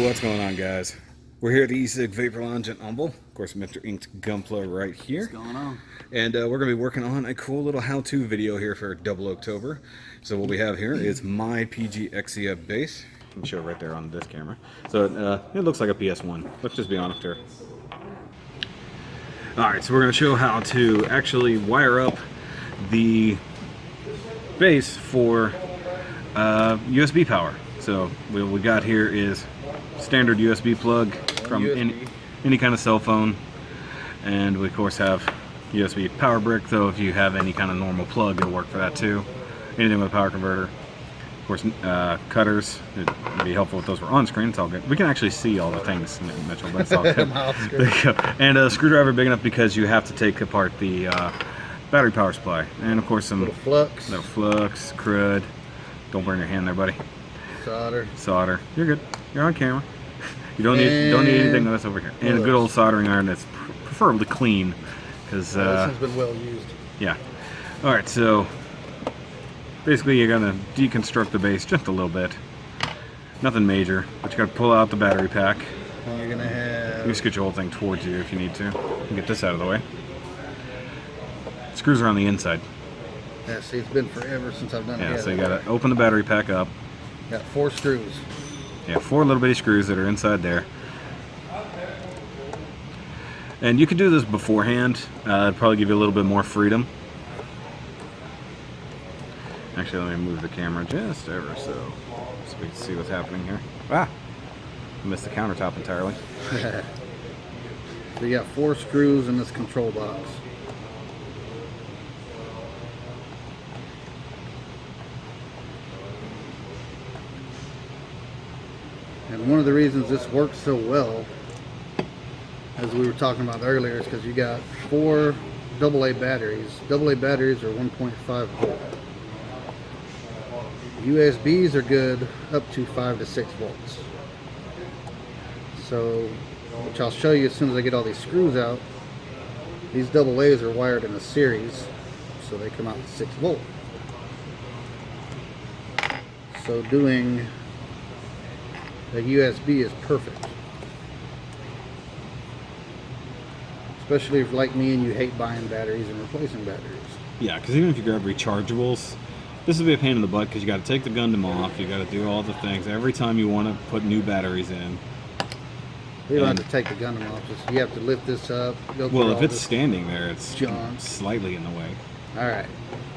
What's going on, guys? We're here at the EXIA Vapor Lounge in Humble. Of course, Mr. Ink's Gunpla right here. What's going on? And we're going to be working on a cool little how-to video here for 00CTOBER. So what we have here is my PG EXIA bass. I can show it right there on this camera. So it looks like a PS1. Let's just be honest here. Alright, so we're going to show how to actually wire up the bass for USB power. So what we got here is standard USB plug from any kind of cell phone, and we of course have USB power brick, though if you have any kind of normal plug it'll work for that too. Anything with a power converter. Of course, cutters, it'd be helpful if those were on screen. It's all good. We can actually see all the things, Mitchell, but it's all good. There you go. And a screwdriver big enough because you have to take apart the battery power supply, and of course some little flux, crud. Don't burn your hand there, buddy. Solder. You're good. You're on camera. You don't need anything that's over here. And a good old soldering iron that's preferably clean, because this has been well used. Yeah. All right. So basically, you're gonna deconstruct the base just a little bit. Nothing major, but you gotta pull out the battery pack. And you're gonna have. You just get your whole thing towards you if you need to. You can get this out of the way. Screws are on the inside. Yeah. See, it's been forever since I've done it. Yeah. So you gotta open the battery pack up. Got 4 screws. Yeah, 4 little bitty screws that are inside there. And you could do this beforehand. It'd probably give you a little bit more freedom. Actually, let me move the camera just ever so we can see what's happening here. Ah! I missed the countertop entirely. So you got 4 screws in this control box. And one of the reasons this works so well, as we were talking about earlier, is because you got 4 AA batteries. AA batteries are 1.5 volt. USBs are good up to 5 to 6 volts. So, which I'll show you as soon as I get all these screws out. These AA's are wired in a series, so they come out at 6 volt. So doing the USB is perfect, especially if, like me, and you hate buying batteries and replacing batteries. Yeah, because even if you grab rechargeables, this would be a pain in the butt because you got to take the Gundam off, you got to do all the things every time you want to put new batteries in. You don't have to take the Gundam off; just you have to lift this up. Well, if it's standing there, it's slightly in the way. All right.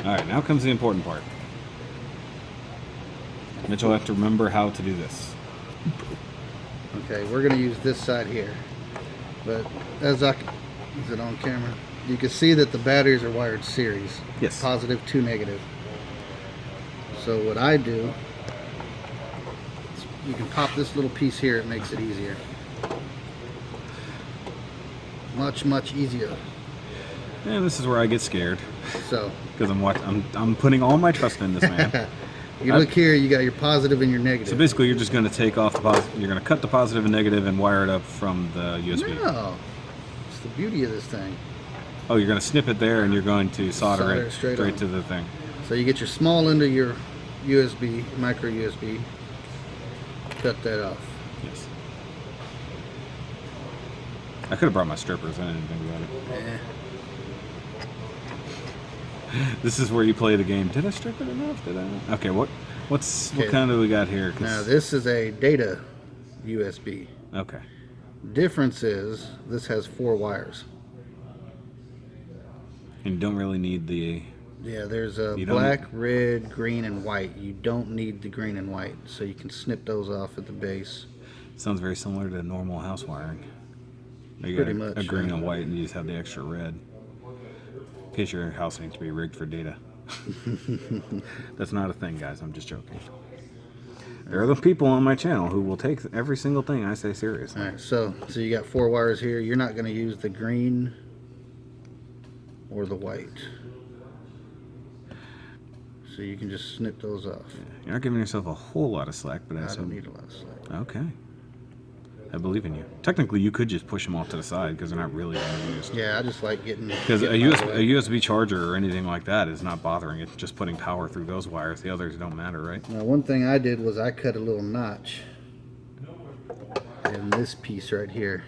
All right. Now comes the important part. Mitchell will have to remember how to do this. Okay, we're going to use this side here, but is it on camera? You can see that the batteries are wired series. Yes. Positive to negative. So what I do, you can pop this little piece here. It makes it easier. Much easier. And this is where I get scared. So. Because I'm putting all my trust in this man. You look here, you got your positive and your negative. So basically, you're just going to take off the positive. You're going to cut the positive and negative and wire it up from the USB. No, it's the beauty of this thing. Oh, you're going to snip it there, and you're going to solder it straight to the thing. So you get your small end of your USB, micro USB. Cut that off. Yes. I could have brought my strippers. I didn't think about it. Yeah. This is where you play the game. Did I strip it enough? Did I? Okay, what kind do we got here? Now this is a data USB. Okay. Difference is this has 4 wires. And you don't really need the. Yeah, there's a black, red, green, and white. You don't need the green and white, so you can snip those off at the base. Sounds very similar to normal house wiring. You Pretty got much. A green and white, and you just have the extra red. In case your house needs to be rigged for data. That's not a thing, guys. I'm just joking. There are the people on my channel who will take every single thing I say seriously. All right, so you got 4 wires here. You're not going to use the green or the white. So you can just snip those off. Yeah, you're not giving yourself a whole lot of slack, but I don't need a lot of slack. Okay. I believe in you. Technically, you could just push them off to the side because they're not really being used. Yeah, I just like getting... Because a USB charger or anything like that is not bothering. It's just putting power through those wires. The others don't matter, right? Now, one thing I did was I cut a little notch and this piece right here,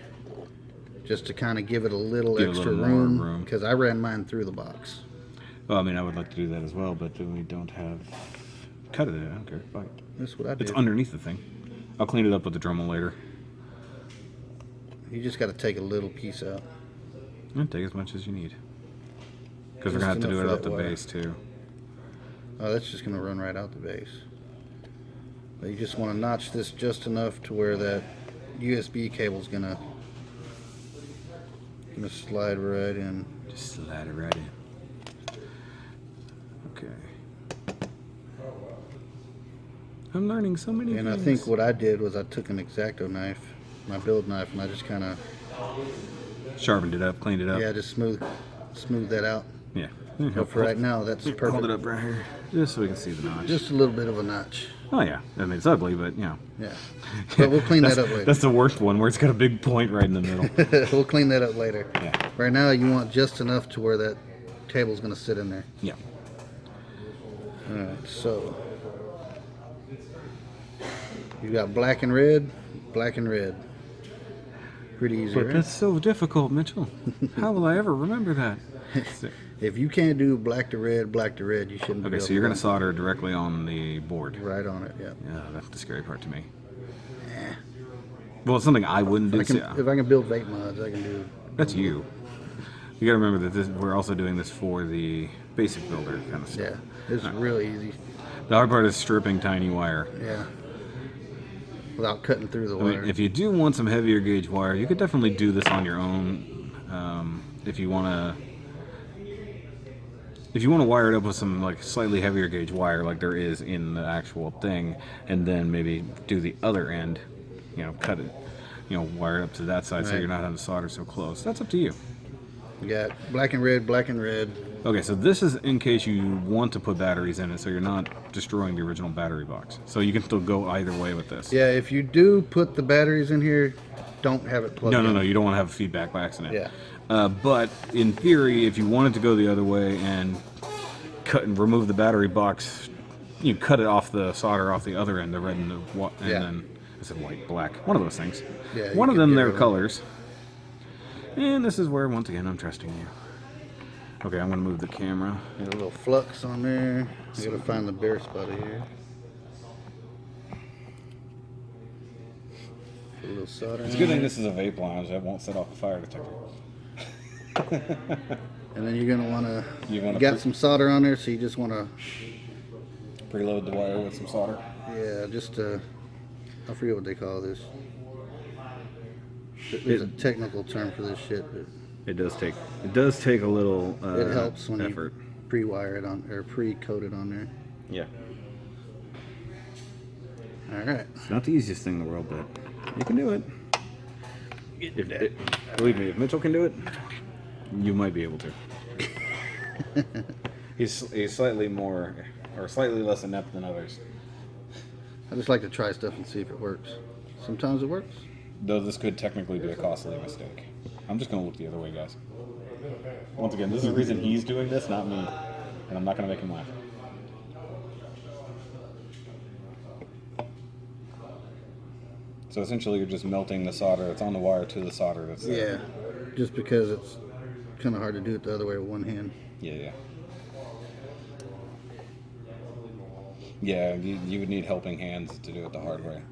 just to kind of give it a little Give extra a little more room. room. Because I ran mine through the box. Well, I mean, I would like to do that as well, but we don't have... Cut it, I don't care. Fine. That's what I did. It's underneath the thing. I'll clean it up with the Dremel later. You just got to take a little piece out. And take as much as you need. Because we're Just going to have to do enough it for out the that wire. base, too. Oh, that's just going to run right out the base. But you just want to notch this just enough to where that USB cable's going to slide right in. Just slide it right in. Okay. I'm learning so many And things. I think what I did was I took an X-Acto knife, my build knife, and I just kind of, Sharpened it up, cleaned it up. yeah, just smooth that out. Yeah. But for right now, that's Hold perfect. it up right here, just so we can see the notch. Just a little bit of a notch. Oh yeah, I mean it's ugly, but you know. Yeah. But we'll clean that up later. That's the worst one, where it's got a big point right in the middle. We'll clean that up later. Yeah. Right now, you want just enough to where that cable's going to sit in there. Yeah. All right, so you got black and red, black and red. Pretty easy, But right? that's so difficult, Mitchell. How will I ever remember that? If you can't do black to red, you shouldn't be Okay, able so you're to going to solder directly on the board. right on it. Yeah. Yeah, that's the scary part to me. Well, it's something I wouldn't do. If See, I can build vape mods, I can do. that's you. You got to remember that we're also doing this for the basic builder kind of stuff. Yeah, it's real easy. The hard part is stripping tiny wire. Yeah. Without cutting through the I wire. mean, if you do want some heavier gauge wire, you could definitely do this on your own. If you want to wire it up with some like slightly heavier gauge wire, like there is in the actual thing, and then maybe do the other end, you know, cut it, you know, wire it up to that side so Right. you're not having to solder so close. That's up to you. You got black and red, black and red. Okay, so this is in case you want to put batteries in it, so you're not destroying the original battery box. So you can still go either way with this. Yeah, if you do put the batteries in here, don't have it plugged in. No, you don't want to have feedback by accident. Yeah. But in theory, if you wanted to go the other way and cut and remove the battery box, you cut it off the solder off the other end, the red and the white, and Yeah. then I said white, black, one of those things. Yeah, you one of can them, get their rid of colors. And this is where once again I'm trusting you. Okay, I'm gonna move the camera. Got a little flux on there. You gotta find the bare spot here. Put a little solder It's a in good thing there. this is a vape lounge that won't set off a fire detector. And then you're gonna wanna. You You wanna got put- some solder on there, so you just wanna. Preload the wire with some solder. Yeah, just I forget what they call this. There's a technical term for this shit, but It does take a little it helps when effort. you pre-wire it on or pre-coat it on there. Yeah. All right. It's not the easiest thing in the world, but you can do it. Believe me, if Mitchell can do it, you might be able to. he's slightly more, or slightly less inept than others. I just like to try stuff and see if it works. Sometimes it works. Though this could technically be a costly mistake. I'm just going to look the other way, guys. Once again, this is the reason he's doing this, not me. And I'm not going to make him laugh. So essentially you're just melting the solder that's on the wire to the solder that's there. Yeah. Just because it's kind of hard to do it the other way with one hand. Yeah. Yeah, you would need helping hands to do it the hard way.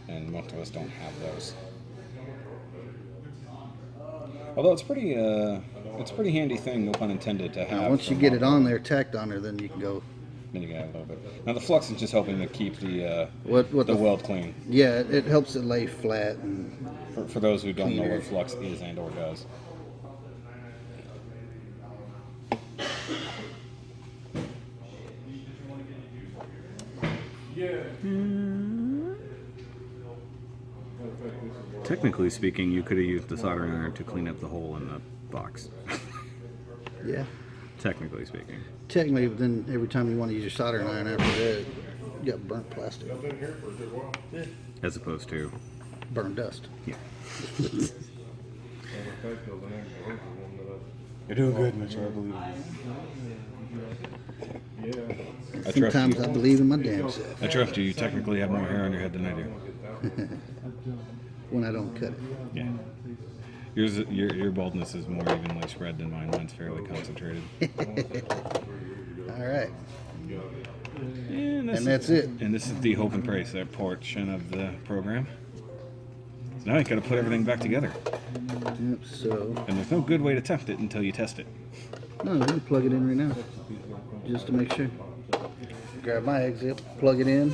And most of us don't have those. Although it's pretty handy thing, no pun intended, to have. Now, once you for get it modeling. on there, tacked on there, then you can go. Then you can add a little bit. Now the flux is just helping to keep the What the weld clean. Yeah, it helps it lay flat and For those who don't know Cleaner. what flux is and or does. Technically speaking, you could have used the soldering iron to clean up the hole in the box. yeah. Technically speaking. Technically, but then every time you want to use your soldering iron after that, you got burnt plastic, As opposed to, burnt dust. yeah. You're doing good, Mitchell. I believe I trust Sometimes you. I believe in my damn self. I trust you. You technically have more hair on your head than I do. when I don't cut it. Yeah. Your baldness is more evenly spread than mine. Mine's fairly concentrated. All right. And that's it. And this is the hope and praise that portion of the program. So now you got to put everything back together. Yep, so. And there's no good way to test it until you test it. No, you can plug it in right now, just to make sure. Grab my EXIA, plug it in,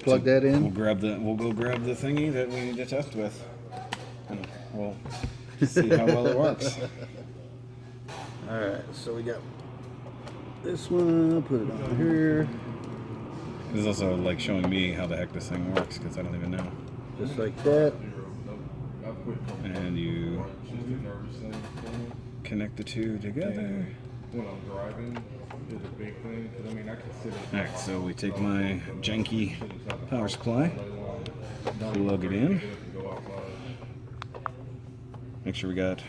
plug that in. We'll go grab the thingy that we need to test with, and we'll see how well it works. All right, so we got this one. Put it on here, This is also like showing me how the heck this thing works because I don't even know. just like that. And you connect the two together. When I'm driving, is a big thing. Because I mean, I can sit in. Alright, so we take my janky power supply, plug it in. Make sure we got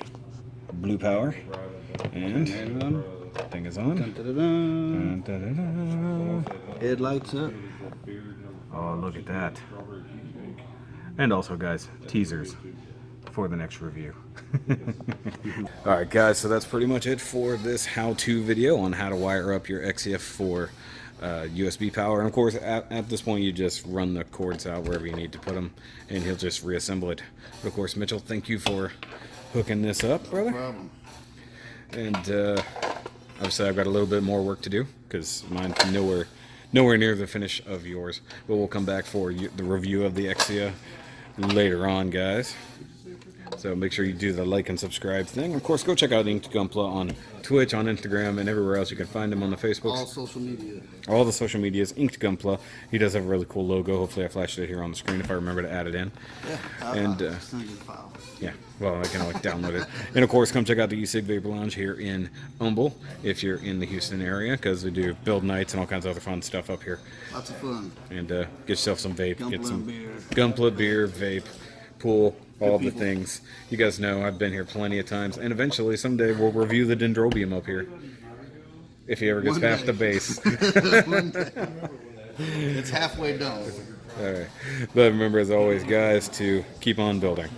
blue power, and thing is on. Dun-dun-dun-dun. Dun-dun-dun-dun. It lights up. Oh, look at that. And also, guys, teasers for the next review. Alright guys, so that's pretty much it for this how-to video on how to wire up your EXIA for USB power. And of course, at this point, you just run the cords out wherever you need to put them, and he'll just reassemble it. But of course, Mitchell, thank you for hooking this up, brother. No problem. And obviously, I've got a little bit more work to do because mine's nowhere near the finish of yours. But we'll come back for the review of the EXIA later on, guys. So make sure you do the like and subscribe thing. Of course, go check out Inked Gunpla on Twitch, on Instagram, and everywhere else. You can find him on the Facebooks. All social media. All the social medias, Inked Gunpla. He does have a really cool logo. Hopefully I flashed it here on the screen if I remember to add it in. Yeah, And it's not a good file. yeah, well, I can like download it. And of course, come check out the E-Cig Vapor Lounge here in Humble if you're in the Houston area, because we do build nights and all kinds of other fun stuff up here. Lots of fun. And get yourself some vape, get Gunpla some beer. Gunpla beer, vape, pool, all the things. You guys know I've been here plenty of times, and eventually someday we'll review the dendrobium up here if he ever gets One past day. the base. One day. It's halfway done. All right, but remember, as always, guys, to keep on building.